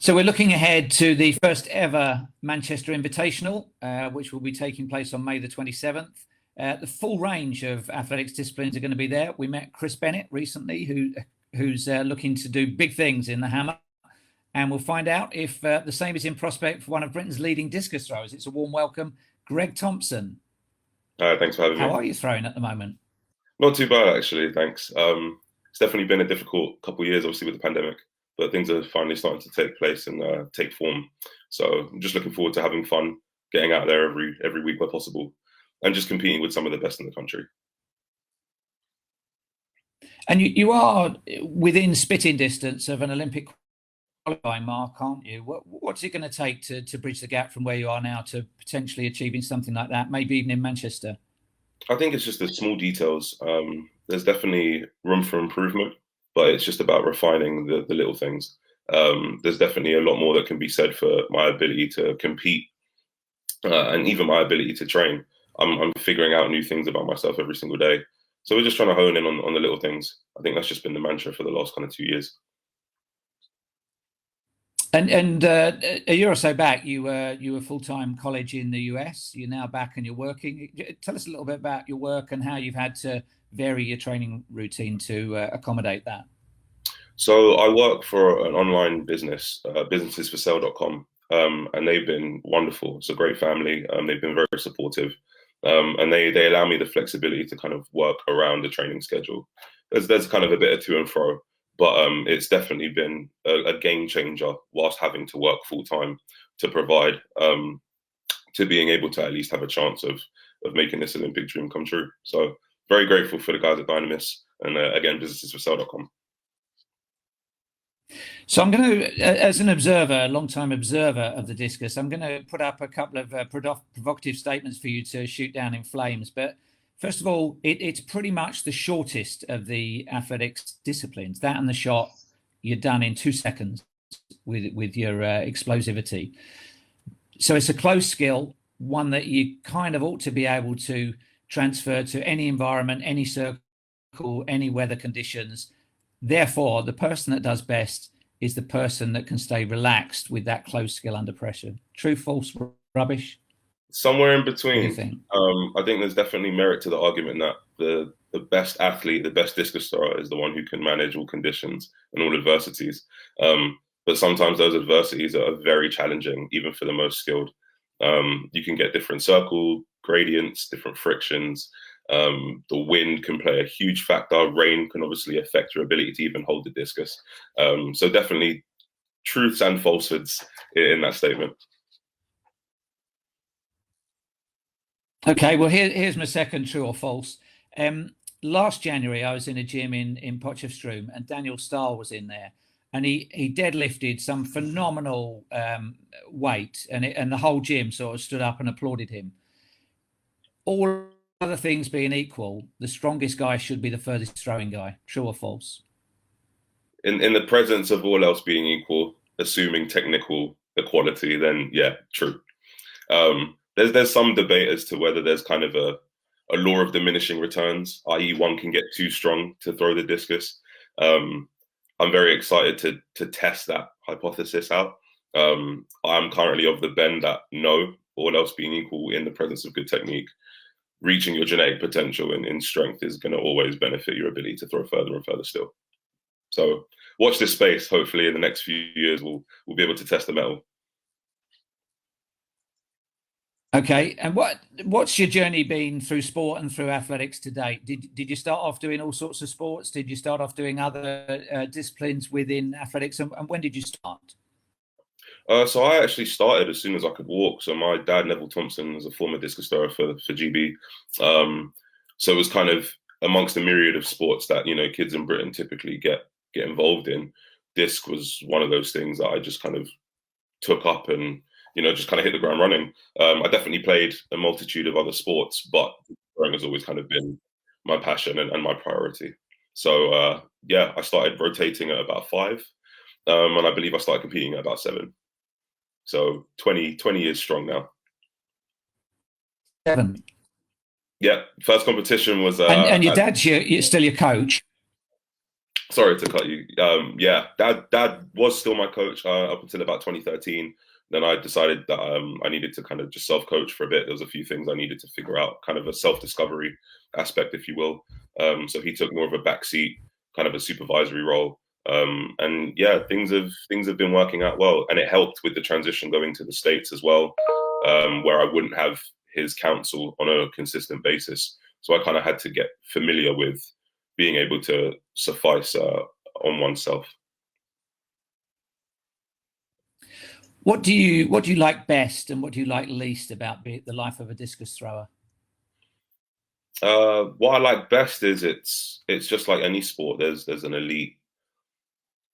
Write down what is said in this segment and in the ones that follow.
So we're looking ahead to the first ever Manchester Invitational, which will be taking place on May the 27th. The full range of athletics disciplines are going to be there. We met Chris Bennett recently, who's looking to do big things in the hammer. And we'll find out if the same is in prospect for one of Britain's leading discus throwers. It's a warm welcome, GREG Thompson. Thanks for having me. How are you throwing at the moment? Not too bad, actually, thanks. It's definitely been a difficult couple of years, obviously, with the pandemic, but things are finally starting to take place and take form. So I'm just looking forward to having fun, getting out there every week where possible, and just competing with some of the best in the country. And you are within spitting distance of an Olympic qualifying mark, aren't you? What's it going to take to bridge the gap from where you are now to potentially achieving something like that, maybe even in Manchester? I think it's just the small details. There's definitely room for improvement, but it's just about refining the little things. There's definitely a lot more that can be said for my ability to compete and even my ability to train. I'm figuring out new things about myself every single day. So we're just trying to hone in on the little things. I think that's just been the mantra for the last kind of 2 years. And a year or so back, you were full-time college in the US. You're now back and you're working. Tell us a little bit about your work and how you've had to vary your training routine to accommodate that. So I work for an online business, businessesforsale.com, and they've been wonderful. It's a great family. They've been very supportive, and they allow me the flexibility to kind of work around the training schedule. There's kind of a bit of to and fro. But it's definitely been a game changer whilst having to work full time to provide to being able to at least have a chance of making this Olympic dream come true. So very grateful for the guys at Dynamis and again, businessesforsale.com. So I'm going to, as an observer, a long-time observer of the discus, I'm going to put up a couple of provocative statements for you to shoot down in flames. But first of all, it's pretty much the shortest of the athletics disciplines. That and the shot, you're done in 2 seconds with your explosivity. So it's a close skill, one that you kind of ought to be able to transfer to any environment, any circle, any weather conditions. Therefore, the person that does best is the person that can stay relaxed with that close skill under pressure. True, false, rubbish? Somewhere in What do between. you think? I think there's definitely merit to the argument that the best athlete, the best discus thrower is the one who can manage all conditions and all adversities. But sometimes those adversities are very challenging, even for the most skilled. You can get different circle gradients, different frictions. The wind can play a huge factor. Rain can obviously affect your ability to even hold the discus. So definitely truths and falsehoods in that statement. Okay, well, here's my second true or false. Last January, I was in a gym in Potchefstroom, and Daniel Stahl was in there, and he deadlifted some phenomenal weight, and the whole gym sort of stood up and applauded him. All other things being equal, the strongest guy should be the furthest throwing guy. True or false? In the presence of all else being equal, assuming technical equality, then yeah, true. There's some debate as to whether there's kind of a law of diminishing returns, i.e. one can get too strong to throw the discus. I'm very excited to test that hypothesis out. I'm currently of the bend that no, all else being equal in the presence of good technique, reaching your genetic potential in strength is going to always benefit your ability to throw further and further still. So watch this space. Hopefully in the next few years, we'll be able to test the metal. Okay, and what's your journey been through sport and through athletics to date? Did you start off doing all sorts of sports? Did you start off doing other disciplines within athletics? And when did you start? So I actually started as soon as I could walk. So my dad, Neville Thompson, was a former discus thrower for GB. So it was kind of amongst a myriad of sports that, you know, kids in Britain typically get involved in. Disc was one of those things that I just kind of took up and, you know, just kind of hit the ground running. I definitely played a multitude of other sports, but throwing has always kind of been my passion and my priority. So yeah, I started rotating at about 5, and I believe I started competing at about 7. So 20 years strong now. 7. Yeah, first competition was. And your dad's still your coach? Sorry to cut you. Yeah, dad was still my coach up until about 2013. Then I decided that I needed to kind of just self-coach for a bit. There was a few things I needed to figure out, kind of a self-discovery aspect, if you will. So he took more of a backseat, kind of a supervisory role. And yeah, things have been working out well, and it helped with the transition going to the States as well, where I wouldn't have his counsel on a consistent basis. So I kind of had to get familiar with being able to suffice on oneself. What do you like best, and what do you like least about the life of a discus thrower? What I like best is it's just like any sport. There's an elite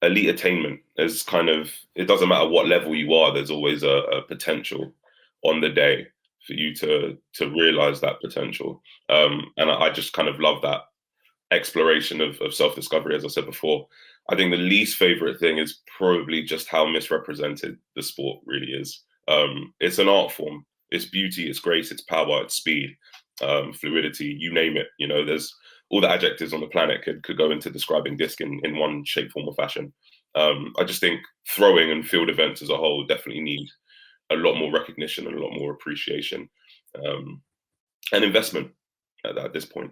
attainment. There's kind of, it doesn't matter what level you are. There's always a potential on the day for you to realize that potential. And I just kind of love that exploration of self-discovery, as I said before. I think the least favorite thing is probably just how misrepresented the sport really is. It's an art form. It's beauty, it's grace, it's power, it's speed, fluidity, you name it. You know, there's all the adjectives on the planet could go into describing disc in one shape, form, or fashion. I just think throwing and field events as a whole definitely need a lot more recognition and a lot more appreciation um, and investment at this point.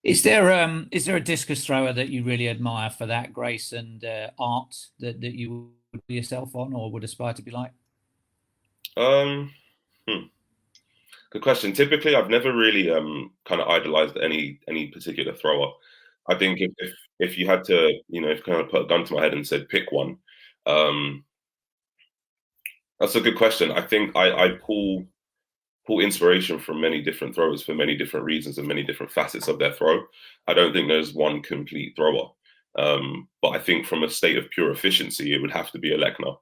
Is there a discus thrower that you really admire for that grace and art that you would be yourself on or would aspire to be like? Um, hmm. Good question. Typically, I've never really kind of idolized any particular thrower. I think if you had to, you know, if kind of put a gun to my head and said pick one, um, that's a good question. I think I pull inspiration from many different throwers for many different reasons and many different facets of their throw. I don't think there's one complete thrower. But I think from a state of pure efficiency, it would have to be a Lechner.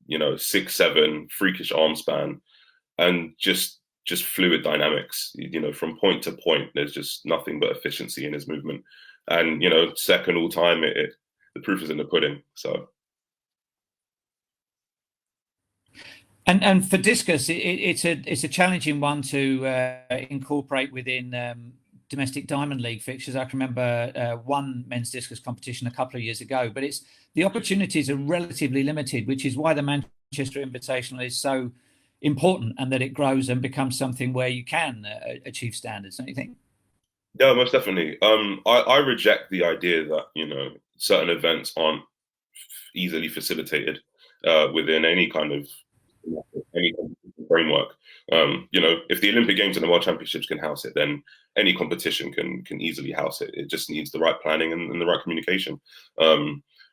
You know, 6'7", freakish arm span, and just fluid dynamics. You know, from point to point, there's just nothing but efficiency in his movement. And you know, second all time, the proof is in the pudding. So And for discus, it's a challenging one to incorporate within domestic Diamond League fixtures. I can remember one men's discus competition a couple of years ago, but it's the opportunities are relatively limited, which is why the Manchester Invitational is so important, and that it grows and becomes something where you can achieve standards, don't you think? yeah, most definitely. I reject the idea that you know certain events aren't easily facilitated within any kind of any framework. You know, if the Olympic Games and the World Championships can house it, then any competition can easily house it. It just needs the right planning and the right communication.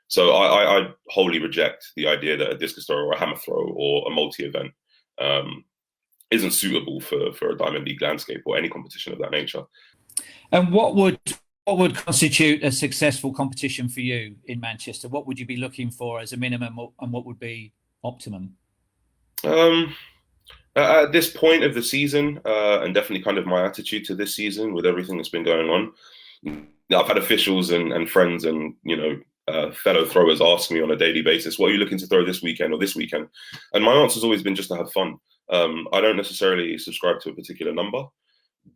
So I wholly reject the idea that a discus throw or a hammer throw or a multi-event isn't suitable for a Diamond League landscape or any competition of that nature. And what would constitute a successful competition for you in Manchester? What would you be looking for as a minimum, and what would be optimum? Um, at this point of the season, and definitely kind of my attitude to this season with everything that's been going on, I've had officials and friends and you know fellow throwers ask me on a daily basis, "What are you looking to throw this weekend or this weekend?" And my answer's always been just to have fun. I don't necessarily subscribe to a particular number,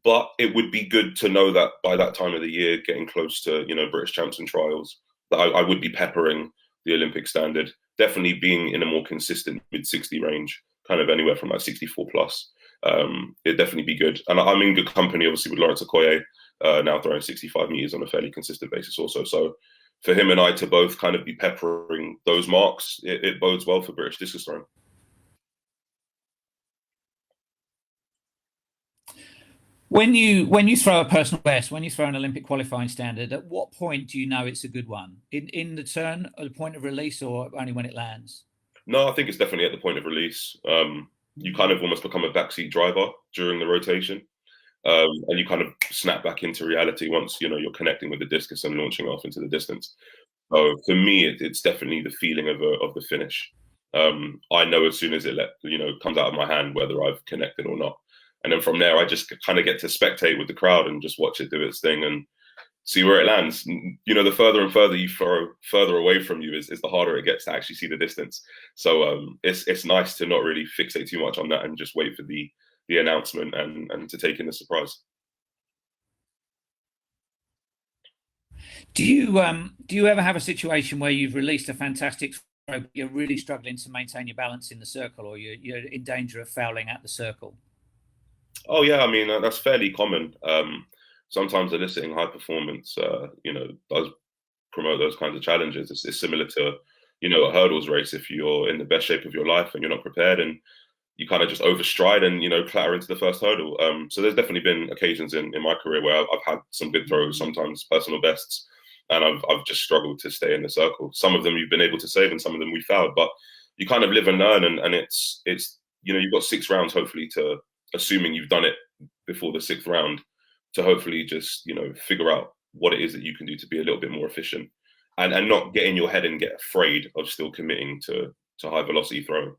but it would be good to know that by that time of the year, getting close to you know British champs and trials, that I would be peppering the Olympic standard. Definitely being in a more consistent mid 60 range, kind of anywhere from like 64 plus. It'd definitely be good. And I'm in good company, obviously, with Lawrence Okoye, now throwing 65 meters on a fairly consistent basis also. So for him and I to both kind of be peppering those marks, it bodes well for British discus throwing. When you throw a personal best, when you throw an Olympic qualifying standard, at what point do you know it's a good one? In the turn, at the point of release, or only when it lands? No, I think it's definitely at the point of release. You kind of almost become a backseat driver during the rotation. And you kind of snap back into reality once you know you're connecting with the discus and launching off into the distance. So for me, it's definitely the feeling of the finish. I know as soon as you know comes out of my hand whether I've connected or not, and then from there I just kind of get to spectate with the crowd and just watch it do its thing and see where it lands. You know, the further and further you throw further away from you is the harder it gets to actually see the distance. So it's nice to not really fixate too much on that and just wait for the announcement and to take in the surprise. Do you ever have a situation where you've released a fantastic throw, but you're really struggling to maintain your balance in the circle, or you're in danger of fouling at the circle? Oh yeah, I mean that's fairly common. Sometimes eliciting high performance, does promote those kinds of challenges. It's similar to, a hurdles race. If you're in the best shape of your life and you're not prepared, and you kind of just overstride and clatter into the first hurdle. So there's definitely been occasions in my career where I've had some good throws, sometimes personal bests, and I've just struggled to stay in the circle. Some of them you've been able to save, and some of them we fouled. But you kind of live and learn, and it's you've got 6 rounds hopefully to, assuming you've done it before the 6th round, to hopefully just figure out what it is that you can do to be a little bit more efficient, and not get in your head and get afraid of still committing to high velocity throwing.